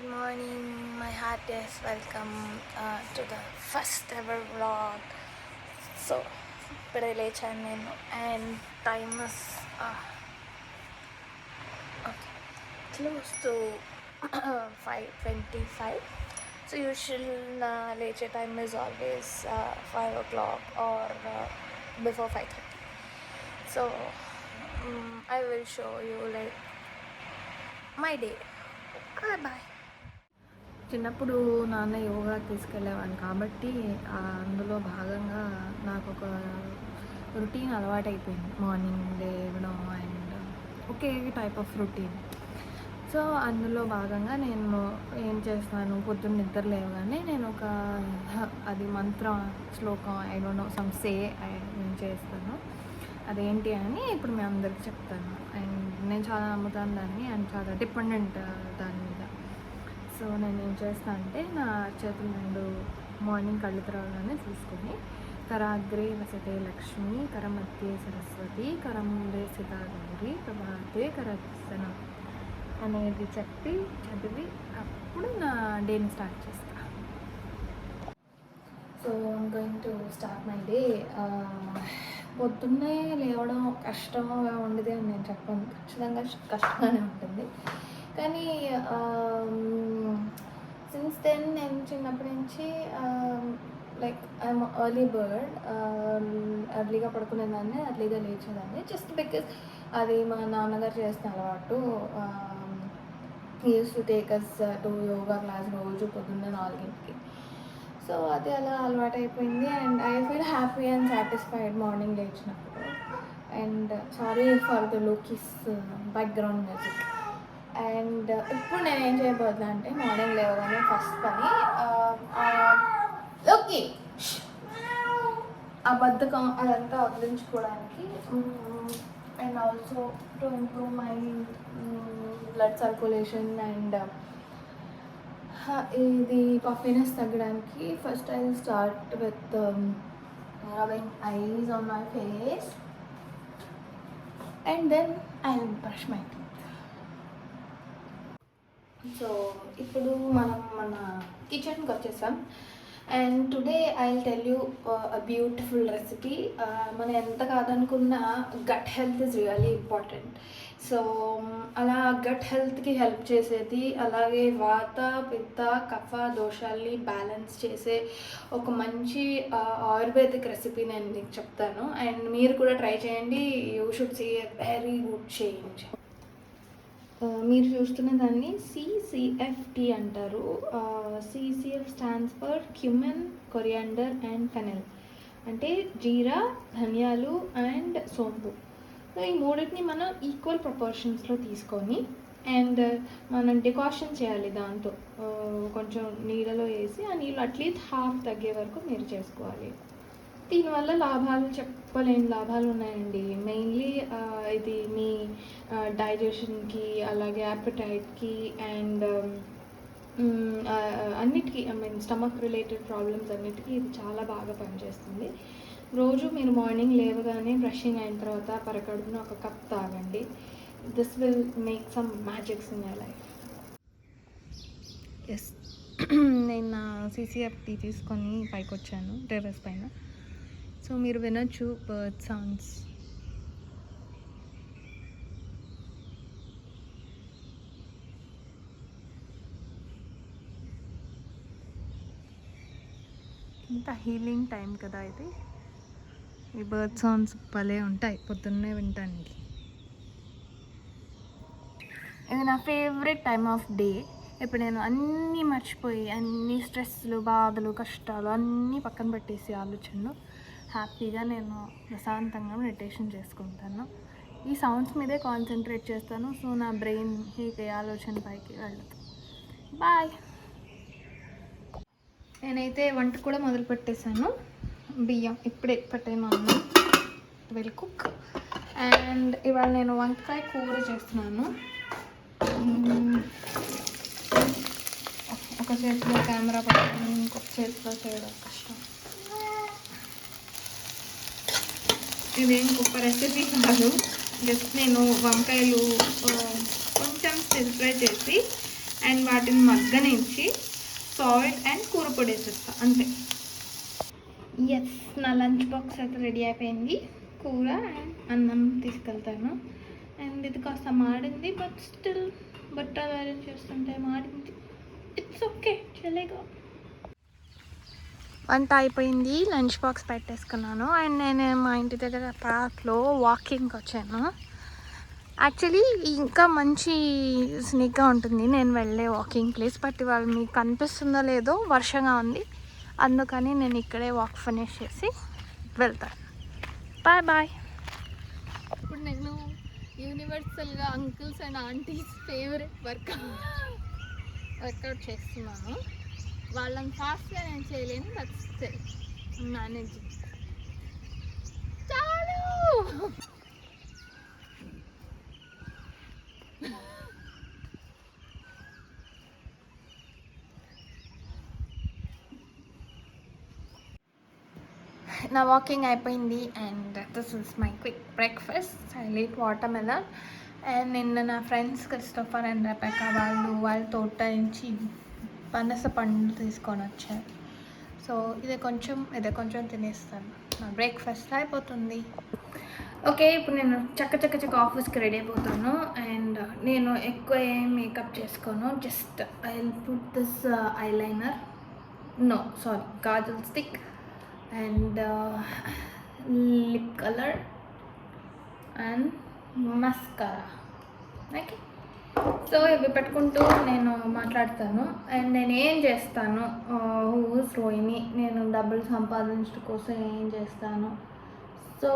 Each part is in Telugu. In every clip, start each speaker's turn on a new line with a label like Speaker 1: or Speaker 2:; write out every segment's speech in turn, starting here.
Speaker 1: Good morning, my heartiest welcome to the first ever vlog. So, ఇప్పుడే లేచాను నేను and time is close to 5:25. So usual leche time is always 5 o'clock or before 5:30. So I will show you like my day. Bye. చిన్నప్పుడు నాన్న యోగా తీసుకెళ్ళేవాడిని కాబట్టి అందులో భాగంగా నాకు ఒక రొటీన్ అలవాటైపోయింది. మార్నింగ్ లేవడం and okay type of routine. So అందులో భాగంగా నేను ఏం చేస్తాను, పొద్దున్న నిద్ర లేవగానే నేను ఒక అది మంత్రం శ్లోకం ఐ డోంట్ నో సమ్ సే నేను చేస్తాను. అదేంటి అని ఇప్పుడు మీ అందరికీ చెప్తాను. అండ్ నేను చాలా నమ్ముతాను దాన్ని అండ్ చాలా డిపెండెంట్ దాని మీద. సో నేను ఏం చేస్తాను అంటే నా చేతులు రెండు మార్నింగ్ కళ్ళు తెరవగానే చూసుకొని కరాగ్రే వసతే లక్ష్మి, కరమధ్యే సరస్వతి, కరముందే సితా గౌరి, ప్రభాతే కరదర్శన అనేది చదివి అప్పుడు నా డేని స్టార్ట్ చేస్తాను. So I'm going to start my day. పొద్దున్నే లేవడం కష్టంగా ఉండేది అని నేను చెప్పను, ఖచ్చితంగా కష్టంగానే ఉంటుంది. కానీ సిన్స్ దెన్ నేను చిన్నప్పటి నుంచి లైక్ ఐఎమ్ ఎర్లీ బర్డ్, ఎర్లీగా పడుకునేదాన్ని, ఎర్లీగా లేచేదాన్ని. జస్ట్ బికాజ్ అది మా నాన్నగారు చేసిన అలవాటు. He uses to take us to yoga class రోజు పొద్దున్న 4కి. సో అది అలా అలవాటు అయిపోయింది and I feel happy and satisfied morning లేచినప్పుడు. And sorry for the Lucky's background music. And ఇప్పుడు నేను ఏం చేయబోతున్నా అంటే మార్నింగ్ లేవగానే ఫస్ట్ పని ఓకే ఆ బద్ధకం అదంతా వదిలించుకోవడానికి and also to improve my blood circulation and ఇది పఫీనెస్ తగ్గడానికి first I will start with rubbing ice on my face and then I will brush my teeth. So ఇప్పుడు మనం మన కిచెన్కి వచ్చేసాం and today I will tell you a beautiful recipe. మనం ఎంత కాదనుకున్నా gut health is really important. So అలా గట్ హెల్త్కి హెల్ప్ చేసేది, అలాగే వాత పిత్త కఫ దోషాల్ని బ్యాలెన్స్ చేసే ఒక మంచి ఆయుర్వేదిక్ రెసిపీ నేను మీకు చెప్తాను అండ్ మీరు కూడా ట్రై చేయండి. You should see a very good change. మీరు చూస్తున్న దాన్ని CCF టీ అంటారు. CCF stands for cumin, coriander and fennel, అంటే జీరా, ధనియాలు అండ్ సోంపు. సో ఈ మూడింటిని మనం ఈక్వల్ ప్రపోర్షన్స్లో తీసుకొని అండ్ మనం డికాషన్ చేయాలి. దాంతో కొంచెం నీళ్ళలో వేసి ఆ నీళ్ళు అట్లీస్ట్ హాఫ్ తగ్గే వరకు మీరు చేసుకోవాలి. దీనివల్ల లాభాలు చెప్పలేని లాభాలు ఉన్నాయండి. మెయిన్లీ ఇది మీ డైజెషన్కి, అలాగే యాపిటైట్కి అండ్ అన్నిటికీ, I mean stomach related problems అన్నిటికీ ఇది చాలా బాగా పనిచేస్తుంది. రోజు మీరు మార్నింగ్ లేవగానే బ్రషింగ్ అయిన తర్వాత పరకడుపున ఒక కప్ తాగండి. This will make some magics in your life. Yes, నేను నా CCF టీ తీసుకొని పైకి వచ్చాను టెర్రస్ పైన. సో మీరు వినొచ్చు బర్డ్ సౌండ్స్. ఇంత హీలింగ్ టైం కదా ఇది. ఈ బర్డ్ సౌండ్స్ భలే ఉంటాయి పొద్దున్నే వినటానికి. ఇది నా ఫేవరెట్ టైమ్ ఆఫ్ డే. ఇప్పుడు నేను అన్నీ మర్చిపోయి, అన్ని స్ట్రెస్లు, బాధలు, కష్టాలు అన్నీ పక్కన పెట్టేసి ఆలోచనలు హ్యాపీగా నేను ప్రశాంతంగా మెడిటేషన్ చేసుకుంటాను. ఈ సౌండ్స్ మీదే కాన్సన్ట్రేట్ చేస్తాను. సో నా బ్రెయిన్ ఏ ఆలోచన పైకి వెళ్ళదు. బాయ్. నేనైతే వంట కూడా మొదలు పెట్టేశాను. బియ్యం ఇప్పుడే పెట్టాను అన్నం, విల్ కుక్. అండ్ ఇవాళ నేను వంకాయ కూర చేస్తున్నాను. ఒక చేతిలో కెమెరా పట్టుకుని ఇంకొక చేతిలో చేయడం కష్టం. ఇదేం గొప్ప రెసిపీ కాదు. జస్ట్ నేను వంకాయలు కొంచెం స్టిర్ ఫ్రై చేసి అండ్ వాటిని మగ్గనించి సాల్ట్ అండ్ కూర పొడి వేసేస్తా అంతే. ఎస్, నా లంచ్ బాక్స్ అయితే రెడీ అయిపోయింది. కూర అండ్ అన్నం తీసుకెళ్తాను. అండ్ ఇది కాస్త మాడింది, బట్ స్టిల్ బట్టలు అరేంజ్ చేస్తుంటే మాడింది. It's okay, చలేగా. వంట అయిపోయింది, లంచ్ బాక్స్ పెట్టేసుకున్నాను. అండ్ నేను మా ఇంటి దగ్గర పార్క్లో వాకింగ్కి వచ్చాను. యాక్చువల్లీ ఇంకా మంచి స్నిగ్గా ఉంటుంది నేను వెళ్ళే వాకింగ్ ప్లేస్, బట్ ఇవాళ మీకు కనిపిస్తుందో లేదో వర్షంగా ఉంది. అందుకని నేను ఇక్కడే వాక్ ఫినిష్ చేసి వెళ్తాను. Bye bye. ఇప్పుడు నేను యూనివర్సల్గా uncles and aunties favourite workout చేస్తున్నాను. వాళ్ళని ఫాస్ట్గా నేను చేయలేను, బట్ స్టిల్ మేనేజింగ్. చాలు. నా వాకింగ్ అయిపోయింది and this is my quick breakfast. I eat water melon. And నిన్న నా ఫ్రెండ్స్ క్రిస్టోఫర్ అండ్ రెబెకా వాళ్ళ తోట నుంచి పనస పండు తీసుకొని వచ్చారు. సో ఇదే కొంచెం తినేస్తాను. నా బ్రేక్ఫాస్ట్ అయిపోతుంది. ఓకే, ఇప్పుడు నేను చక్క ఆఫీస్కి రెడీ అయిపోతాను. అండ్ నేను ఎక్కువ ఏం మేకప్ చేసుకోను. Just I will put this eyeliner, Kajal stick and lip color and mascara. Okay, so ఇవి పెట్టుకుంటూ నేను మాట్లాడతాను. అండ్ నేను ఏం చేస్తాను, హూస్ రోహిణి, నేను డబ్బులు సంపాదించడం కోసం ఏం చేస్తాను. So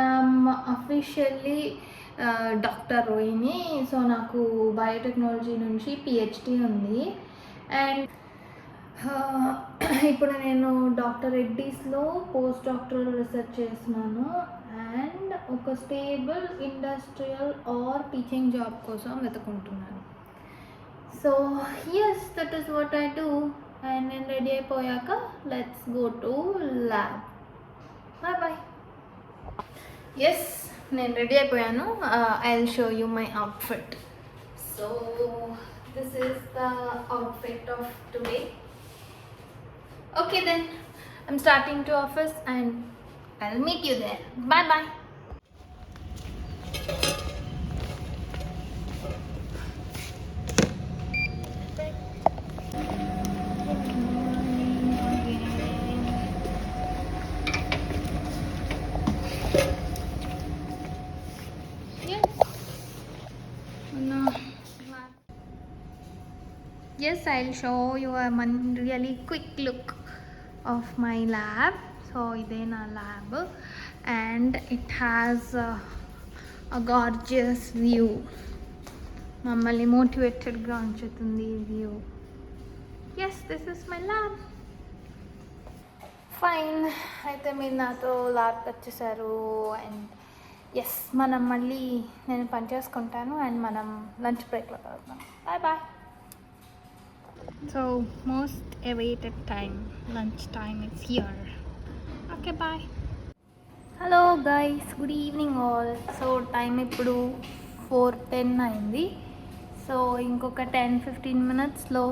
Speaker 1: I'm officially doctor Rohini. So నాకు బయోటెక్నాలజీ నుంచి పిహెచ్డి ఉంది. అండ్ ఇప్పుడు నేను డాక్టర్ రెడ్డీస్లో పోస్ట్ డాక్టరల్ రీసెర్చ్ చేస్తున్నాను. అండ్ ఒక stable industrial or teaching job కోసం వెతుకుంటున్నాను. So yes, that is what I do. And నేను రెడీ అయిపోయాక let's go to lab. Bye bye. Yes, నేను రెడీ అయిపోయాను. I will show you my outfit. So this is the outfit of today. Okay then, I'm starting to office and I'll meet you there. Bye bye. Yes, I'll show you a really quick look of my lab. So ide na lab and it has a gorgeous view. Mammali motivated ga unchutundi view. Yes, this is my lab. Fine, aithe meer nato lab vachesaru. And yes, manam malli nenu pani cheskuntanu and manam lunch break lo veldam. Bye bye. So most awaited time, lunch time is here. Okay, bye. Hello guys, good evening all. So time ippudu 4:10 అయింది. సో ఇంకొక 10-15 minutesలో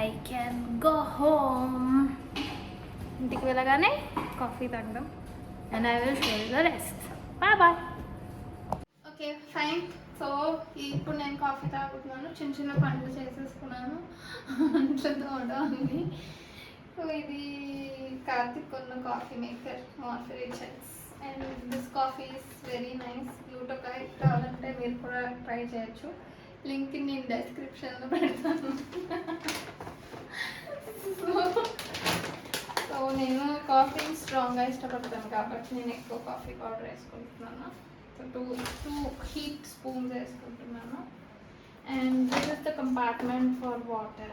Speaker 1: I can go home. ఇంటికి వెళ్ళగానే కాఫీ తాగడం and I will show you the rest. Bye bye. Okay fine. So ఇప్పుడు నేను కాఫీ తాగుతున్నాను. చిన్న పనులు చేసేసుకున్నాను. అంట్లో తోడ ఉంది. సో ఇది కార్తిక్ కొన్న coffee maker, moisturisers. And this coffee is very nice. గ్లూటోకైట్ కావాలంటే మీరు కూడా ట్రై చేయొచ్చు. లింక్ నేను డెస్క్రిప్షన్లో పెడతాను. సో నేను కాఫీ స్ట్రాంగ్గా ఇష్టపడతాను కాబట్టి నేను ఎక్కువ కాఫీ పౌడర్ వేసుకుంటున్నాను. టూ హీట్ స్పూన్స్ వేసుకుంటున్నాను. And this is the compartment for water.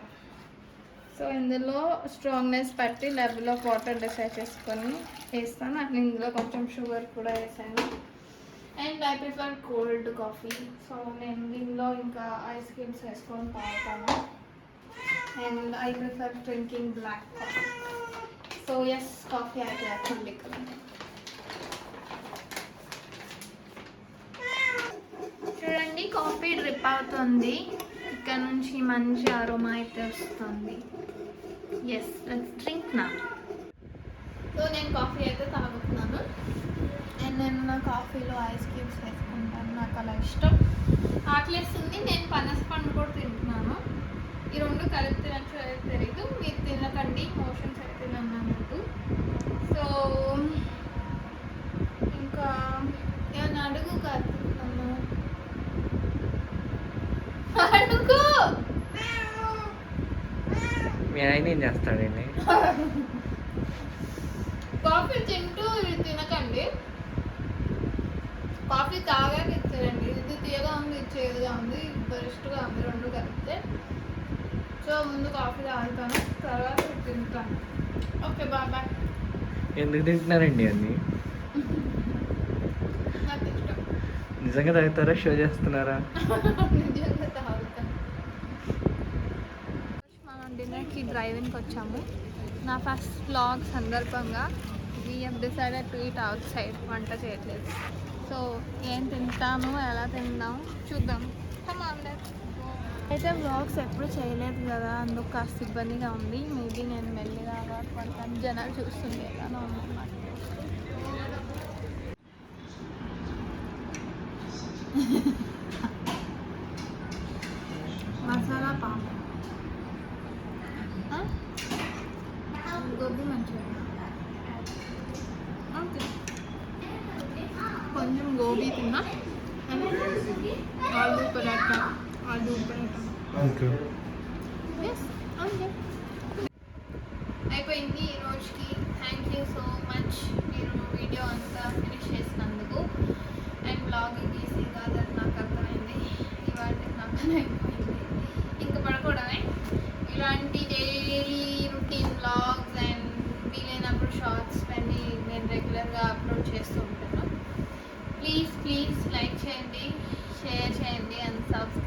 Speaker 1: So ఇందులో స్ట్రాంగ్నెస్ బట్టి లెవెల్ ఆఫ్ వాటర్ డిసైడ్ చేసుకొని వేస్తాను. అండ్ ఇందులో కొంచెం షుగర్ కూడా వేసాను. And I prefer cold coffee. So నేను దీనిలో ఇంకా ఐస్ క్రీమ్స్ వేసుకొని తాగుతాను. And I prefer drinking black coffee. So yes, coffee అయితే యాక్చువల్లీ చూడండి, కాఫీ డ్రిప్ అవుతుంది. ఇక్కడ ఇక్కడ నుంచి మంచి అరోమా అయితే వస్తుంది. ఎస్, లెట్స్ డ్రింక్ నా. సో నేను కాఫీ అయితే తాగుతున్నాను. అండ్ నేను కాఫీలో ఐస్ క్యూబ్స్ వేసుకుంటాను, నాకు అలా ఇష్టం. ఆకలిస్తుంది, నేను పనస పండు కూడా తింటున్నాను. ఈ రెండు కలిపి తినచ్చు తెలియదు, మీరు తినకండి, మోషన్స్ అయితే అన్నట్టు. సో ఇంకా ఏమన్నా అడుగు కాదు, అడుగు.
Speaker 2: మీ ఆయన ఏం చేస్తాడండి?
Speaker 1: కాఫీ తింటూ ఇది తినకండి, కాఫీ తాగాక ఇచ్చారండి. ఇది తీయగా ఉంది, ఇది చేదుగా ఉంది, బెస్ట్గా ఉంది రెండు కలిపితే. సో ముందు కాఫీ తాగుతాను, తర్వాత తింటాను. Okay, bye bye.
Speaker 2: ఎందుకు తింటున్నారండి అన్ని?
Speaker 1: నాకు ఇష్టం.
Speaker 2: నిజంగా తాగుతారా, షో చేస్తున్నారా?
Speaker 1: నిజంగా తాగుతాను. మనం డిన్నర్కి డ్రైవింగ్కి వచ్చాము. నా ఫస్ట్ వ్లాగ్ సందర్భంగా we have decided to eat out side. వంట చేయట్లేదు. సో ఏం తింటాము, ఎలా తిందాం చూద్దాం. అయితే వ్లాగ్స్ ఎప్పుడు చేయలేదు కదా, అందుకు కాస్త ఇబ్బందిగా ఉంది. మేబీ నేను మెల్లిగా కొంచెం జనాలు చూస్తుండే ఎలా ఉందన్నమాట. మసాలా పాప గోబీ మంచూరియా. ఓకే, కొంచెం గోబీ తిన్నా. ఆలూ పరాఠా. Yes, okay. అయిపోయింది ఈ రోజుకి. థ్యాంక్ యూ సో మచ్, మీరు వీడియో అంతా ఫినిష్ చేసినందుకు. అండ్ బ్లాగింగ్ ఈజీ కాదని నాకు అర్థమైంది. ఇవాళ నా పని అయిపోయింది, ఇంకా పడుకోవడమే. ఇలాంటి డైలీ రొటీన్ బ్లాగ్స్ అండ్ వీలైనప్పుడు షార్ట్స్ అన్నీ నేను రెగ్యులర్గా అప్లోడ్ చేస్తూ ఉంటాను. ప్లీజ్ లైక్ చేయండి, షేర్ చేయండి అండ్ సబ్స్క్రైబ్